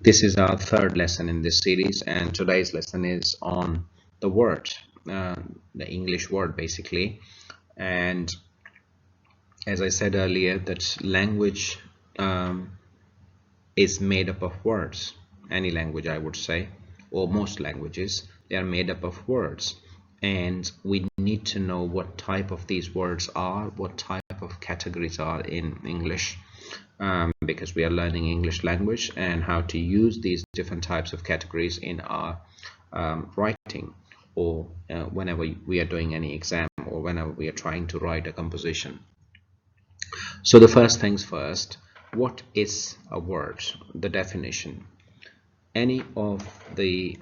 This is our third lesson in this series, and today's lesson is on the word, the English word basically. And as I said earlier, that language is made up of words. Any language, I would say, or most languages, they are made up of words. And we need to know what type of these words are, what type of categories are in English. Because we are learning English language and how to use these different types of categories in our writing, or whenever we are doing any exam, or whenever we are trying to write a composition. So the first things first, what is a word? The definition: any of the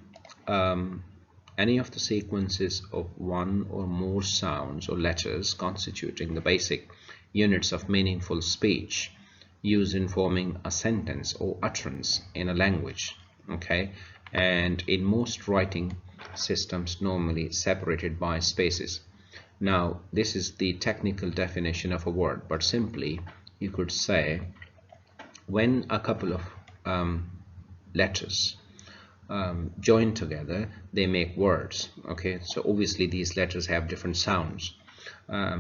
sequences of one or more sounds or letters constituting the basic units of meaningful speech used in forming a sentence or utterance in a language, okay, and in most writing systems normally separated by spaces. Now this is the technical definition of a word, but simply you could say when a couple of letters join together, they make words. Okay, so obviously these letters have different sounds.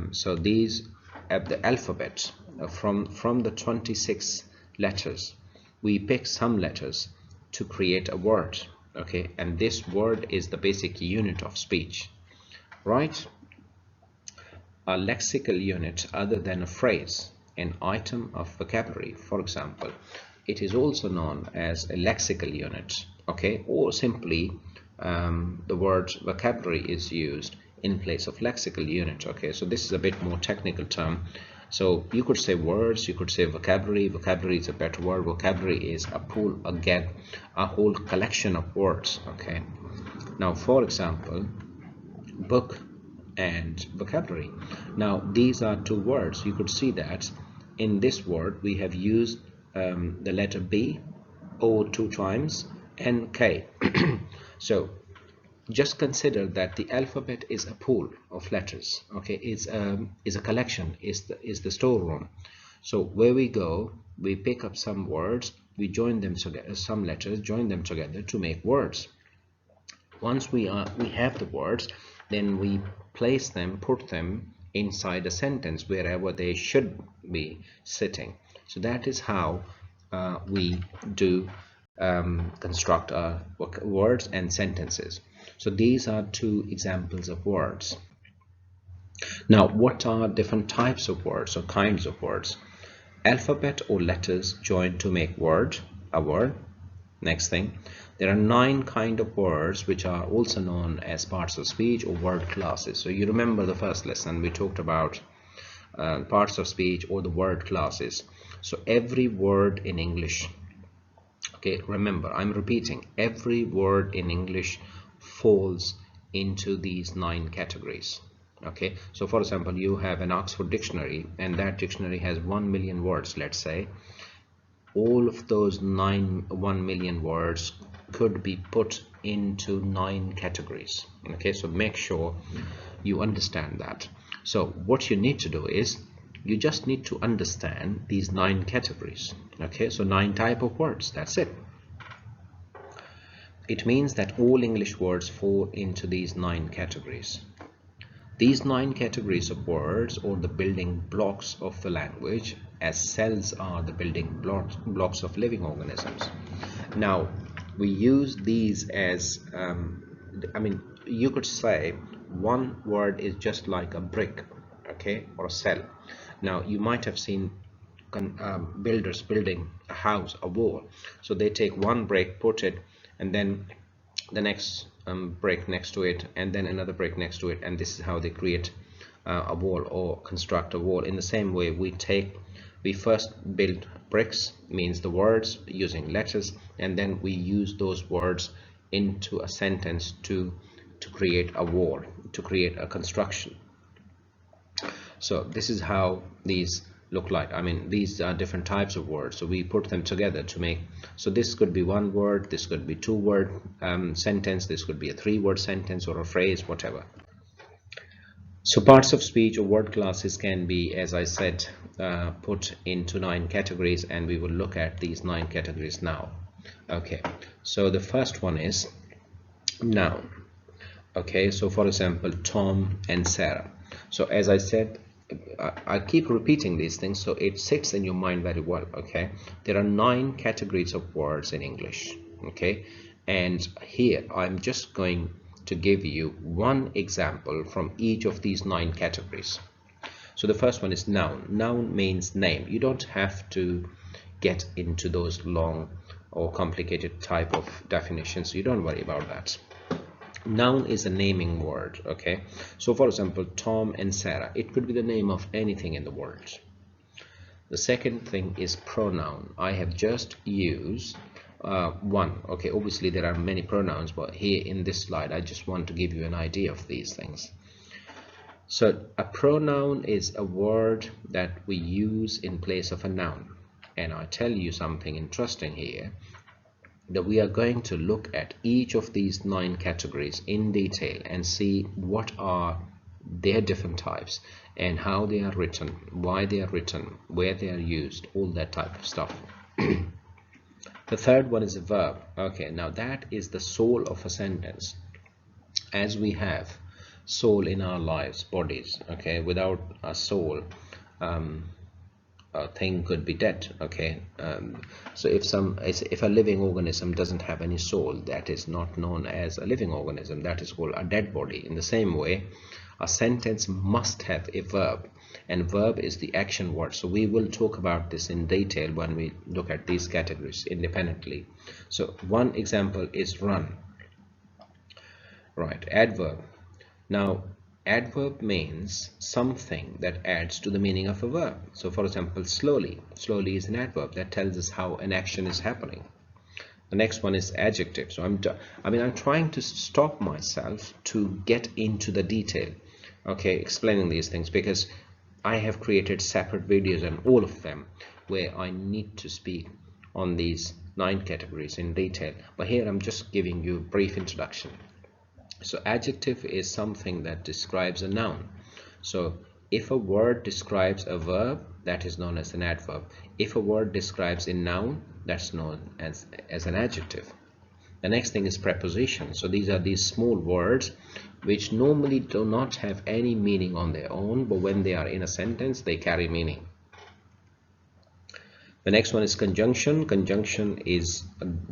So these at the alphabet, from the 26 letters, we pick some letters to create a word. Okay, and this word is the basic unit of speech, right? A lexical unit other than a phrase, an item of vocabulary, for example, it is also known as a lexical unit. Okay, or simply the word vocabulary is used in place of lexical unit. Okay, so this is a bit more technical term. So you could say words, you could say vocabulary. Vocabulary is a better word. Vocabulary is a pool, again, a whole collection of words. Okay, now for example, book and vocabulary. Now these are two words. You could see that in this word we have used the letter B, O 2 times, and K. So just consider that the alphabet is a pool of letters. Okay, is a collection, is the storeroom. So where we go, we pick up some words, we join them together, some letters, join them together to make words. Once we have the words, then we place them, put them inside a sentence wherever they should be sitting. So that is how we do construct our words and sentences. So these are two examples of words. Now, what are different types of words or kinds of words? Alphabet or letters joined to make a word. Next thing, there are 9 kind of words which are also known as parts of speech or word classes. So you remember the first lesson we talked about parts of speech or the word classes. So every word in English, okay, remember, I'm repeating, every word in English falls into these 9 categories. Okay, so for example, you have an Oxford dictionary, and that dictionary has 1 million words, let's say. All of those 1 million words could be put into 9 categories. Okay, so make sure you understand that. So what you need to do is you just need to understand these 9 categories. Okay, so 9 type of words, that's it. It means that all English words fall into these 9 categories. These 9 categories of words, or the building blocks of the language, as cells are the building blocks of living organisms. Now we use these as I mean, you could say one word is just like a brick, okay, or a cell. Now you might have seen builders building a house, a wall. So they take one brick, put it, and then the next brick next to it, and then another brick next to it, and this is how they create a wall or construct a wall. In the same way, we first build bricks, means the words using letters, and then we use those words into a sentence to create a wall, to create a construction. So this is how these look like. I mean, these are different types of words, so we put them together to make. So this could be 1 word, this could be 2 word sentence, this could be a 3 word sentence or a phrase, whatever. So parts of speech or word classes can be, as I said, put into 9 categories, and we will look at these 9 categories now. Okay, so the first one is noun. Okay, so for example, Tom and Sarah. So as I said, I keep repeating these things so it sits in your mind very well. Okay, there are 9 categories of words in English. Okay, and here I'm just going to give you one example from each of these 9 categories. So the first one is noun. Noun means name. You don't have to get into those long or complicated type of definitions. You don't worry about that. Noun is a naming word. Okay, so for example, Tom and Sarah, it could be the name of anything in the world. The second thing is pronoun. I have just used one. Okay, obviously there are many pronouns, but here in this slide I just want to give you an idea of these things. So a pronoun is a word that we use in place of a noun, and I'll tell you something interesting here, that we are going to look at each of these 9 categories in detail and see what are their different types and how they are written, why they are written, where they are used, all that type of stuff. The third one is a verb. Okay, now that is the soul of a sentence. As we have soul in our lives, bodies, okay, without a soul, a thing could be dead. Okay, so if a living organism doesn't have any soul, that is not known as a living organism, that is called a dead body. In the same way, a sentence must have a verb, and verb is the action word. So we will talk about this in detail when we look at these categories independently. So one example is run. Right, adverb. Now adverb means something that adds to the meaning of a verb. So for example, slowly. Slowly is an adverb that tells us how an action is happening. The next one is adjective. So I'm trying to stop myself to get into the detail, okay, explaining these things, because I have created separate videos and all of them where I need to speak on these 9 categories in detail, but here I'm just giving you a brief introduction. So adjective is something that describes a noun. So if a word describes a verb, that is known as an adverb. If a word describes a noun, that's known as an adjective. The next thing is preposition. So these are these small words which normally do not have any meaning on their own, but when they are in a sentence, they carry meaning. The next one is conjunction. Conjunction is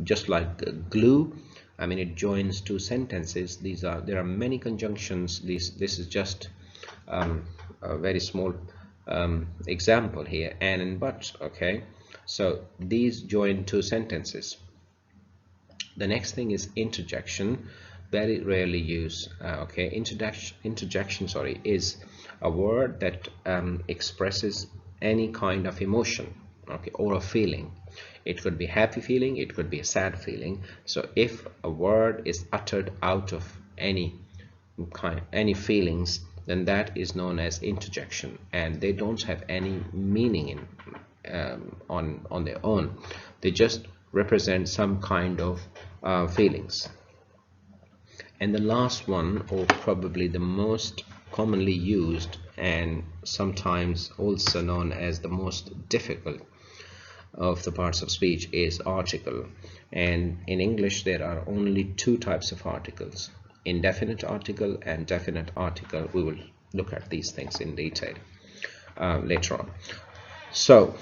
just like glue. It joins 2 sentences. There are many conjunctions. This is just a very small example here, and but. Okay, so these join 2 sentences. The next thing is interjection, very rarely used. Okay, interjection is a word that expresses any kind of emotion, okay, or a feeling. It could be happy feeling, it could be a sad feeling. So if a word is uttered out of any feelings, then that is known as interjection, and they don't have any meaning on their own. They just represent some kind of feelings. And the last one, or probably the most commonly used and sometimes also known as the most difficult of the parts of speech, is article. And in English there are only 2 types of articles: indefinite article and definite article. We will look at these things in detail later on. So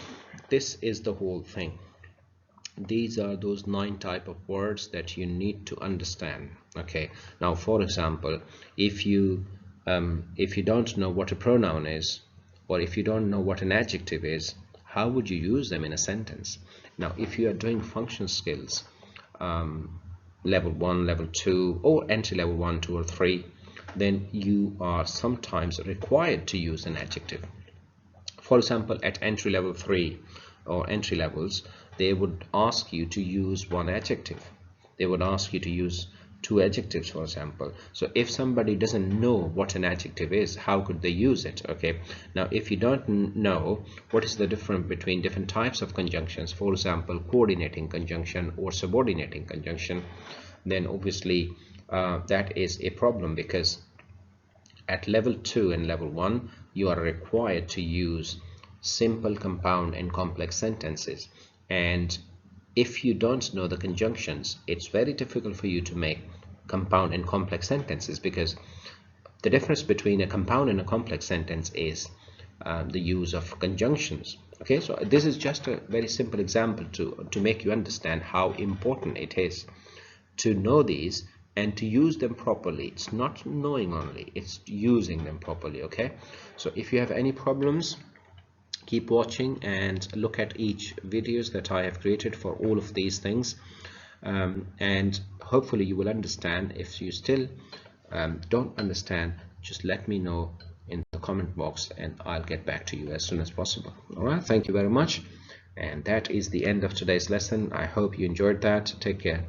this is the whole thing. These are those 9 type of words that you need to understand. Okay, now for example, if you don't know what a pronoun is, or if you don't know what an adjective is, how would you use them in a sentence? Now if you are doing function skills level 1, level 2, or entry level 1, 2, or 3, then you are sometimes required to use an adjective. For example, at entry level 3 or entry levels, they would ask you to use 1 adjective. They would ask you to use 2 adjectives, for example. So if somebody doesn't know what an adjective is, how could they use it? Okay, now if you don't know what is the difference between different types of conjunctions, for example, coordinating conjunction or subordinating conjunction, then obviously that is a problem, because at level 2 and level 1 you are required to use simple, compound, and complex sentences. And if you don't know the conjunctions, it's very difficult for you to make compound and complex sentences, because the difference between a compound and a complex sentence is the use of conjunctions. Okay, so this is just a very simple example to make you understand how important it is to know these and to use them properly. It's not knowing only, it's using them properly. Okay, so if you have any problems, keep watching and look at each videos that I have created for all of these things, and hopefully you will understand. If you still don't understand, just let me know in the comment box and I'll get back to you as soon as possible. All right, thank you very much, and that is the end of today's lesson. I hope you enjoyed that. Take care.